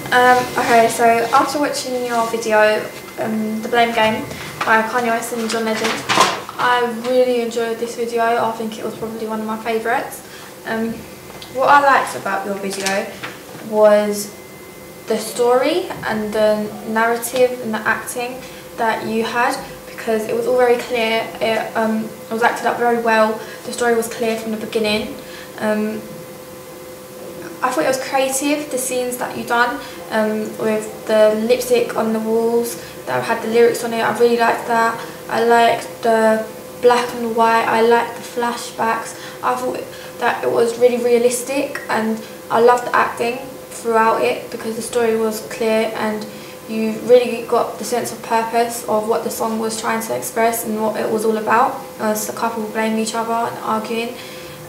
Okay, so after watching your video, The Blame Game by Kanye West and John Legend, I really enjoyed this video. I think it was probably one of my favourites. What I liked about your video was the story and the narrative and the acting that you had, because it was all very clear. It was acted up very well. The story was clear from the beginning. I thought it was creative, the scenes that you done with the lipstick on the walls that had the lyrics on it. I really liked that. I liked the black and white. I liked the flashbacks. I thought that it was really realistic, and I loved the acting throughout it because the story was clear and you really got the sense of purpose of what the song was trying to express and what it was all about, as the couple blaming each other and arguing.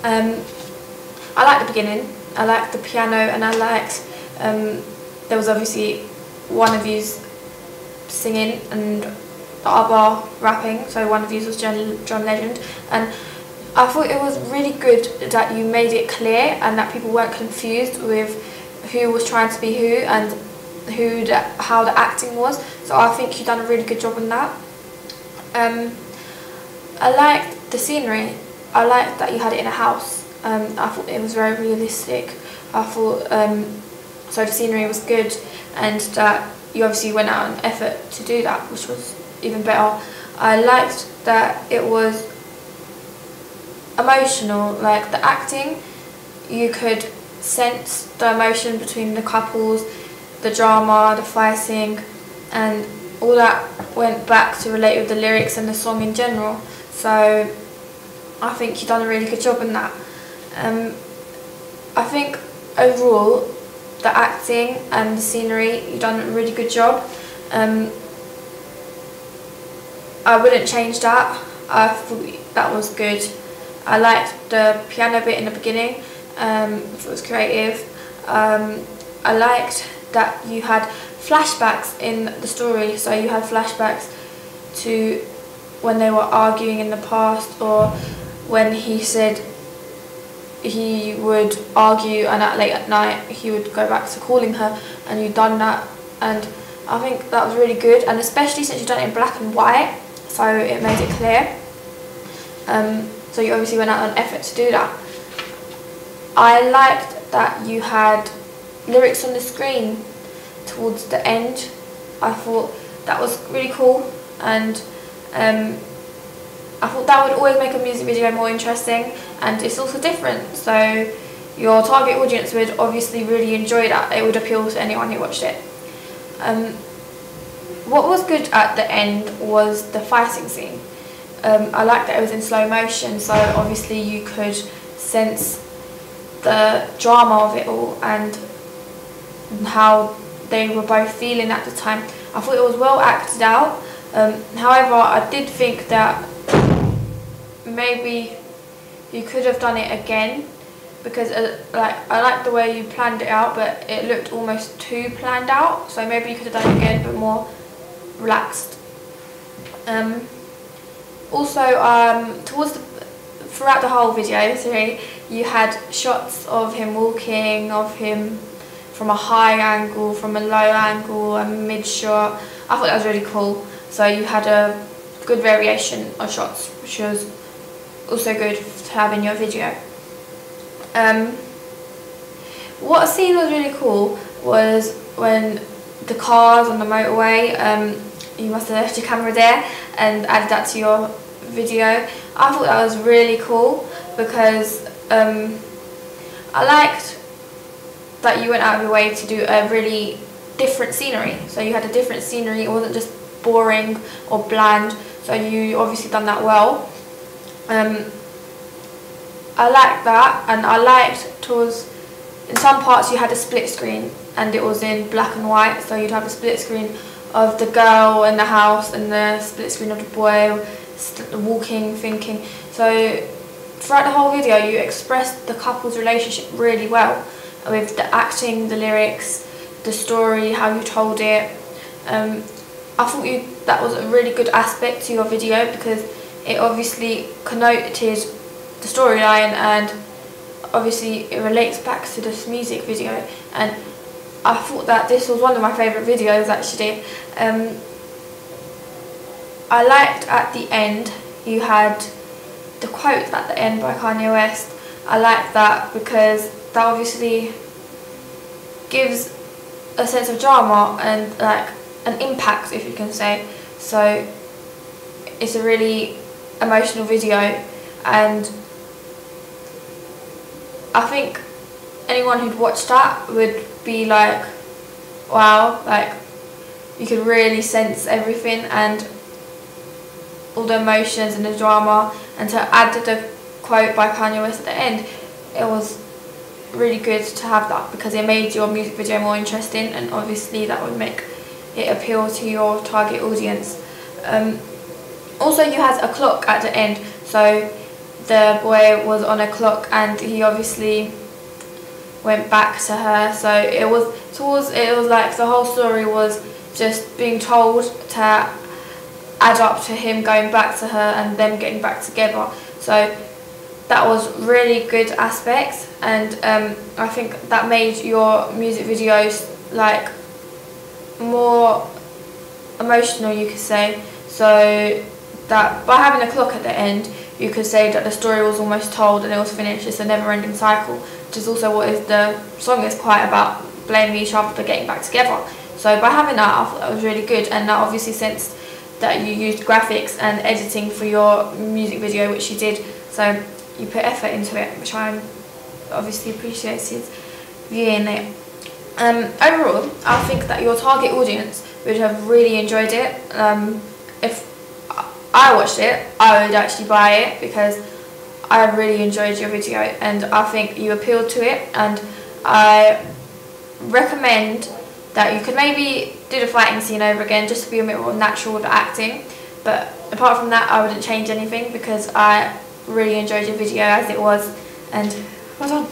I liked the beginning. I liked the piano, and I liked there was obviously one of you singing and the other rapping, so one of you was John Legend, and I thought it was really good that you made it clear and that people weren't confused with who was trying to be who and how the acting was. So I think you've done a really good job on that. I liked the scenery. I liked that you had it in a house. I thought it was very realistic. I thought so the scenery was good, and that you obviously went out an effort to do that, which was even better. I liked that it was emotional, like the acting, you could sense the emotion between the couples, the drama, the fighting, and all that went back to relate with the lyrics and the song in general. So I think you've done a really good job in that. I think overall the acting and the scenery, you've done a really good job. I wouldn't change that. I thought that was good. I liked the piano bit in the beginning. It was creative. I liked that you had flashbacks in the story, so you had flashbacks to when they were arguing in the past, or when he said he would argue and late at night he would go back to calling her, and you've done that, and I think that was really good, and especially since you've done it in black and white, so it made it clear. So you obviously went out on effort to do that. I liked that you had lyrics on the screen towards the end. I thought that was really cool, and I thought that would always make a music video more interesting, and it's also different, so your target audience would obviously really enjoy that. It would appeal to anyone who watched it. What was good at the end was the fighting scene. I liked that it was in slow motion, so obviously you could sense the drama of it all and how they were both feeling at the time. I thought it was well acted out. However, I did think that maybe you could have done it again, because I liked the way you planned it out, but it looked almost too planned out, so maybe you could have done it again but more relaxed. Also, throughout the whole video, you had shots of him walking, of him from a high angle, from a low angle, a mid shot. I thought that was really cool. So you had a good variation of shots, which was also good to have in your video. What scene was really cool was when the cars on the motorway, you must have left your camera there and added that to your video. I thought that was really cool because I liked that you went out of your way to do a really different scenery. So you had a different scenery, it wasn't just boring or bland, so you obviously done that well. I liked that, and I liked towards in some parts you had a split screen and it was in black and white, so you'd have a split screen of the girl in the house and the split screen of the boy walking, thinking. So throughout the whole video you expressed the couple's relationship really well, with the acting, the lyrics, the story, how you told it. I thought that was a really good aspect to your video, because it obviously connoted the storyline, and obviously it relates back to this music video, and I thought that this was one of my favourite videos actually. I liked at the end you had the quote at the end by Kanye West. I liked that because that obviously gives a sense of drama and like an impact, if you can say. So it's a really emotional video, and I think anyone who'd watched that would be like, wow, like you could really sense everything and all the emotions and the drama. And to add to the quote by Kanye West at the end, it was really good to have that because it made your music video more interesting, and obviously that would make it appeal to your target audience. Also, you had a clock at the end, so the boy was on a clock and he obviously went back to her, so it was like the whole story was just being told to add up to him going back to her and them getting back together. So that was really good aspects, and I think that made your music videos like more emotional, you could say. So that by having a clock at the end, you could say that the story was almost told and it was finished. It's a never-ending cycle, which is also what the song is quite about, blaming each other for getting back together. So by having that, I thought that was really good, and that obviously since that you used graphics and editing for your music video, which you did, so you put effort into it, which I obviously appreciated viewing it. Overall, I think that your target audience would have really enjoyed it. If I watched it, I would actually buy it because I really enjoyed your video and I think you appealed to it, and I recommend that you could maybe do the fighting scene over again just to be a bit more natural with the acting, but apart from that I wouldn't change anything because I really enjoyed your video as it was, and well done.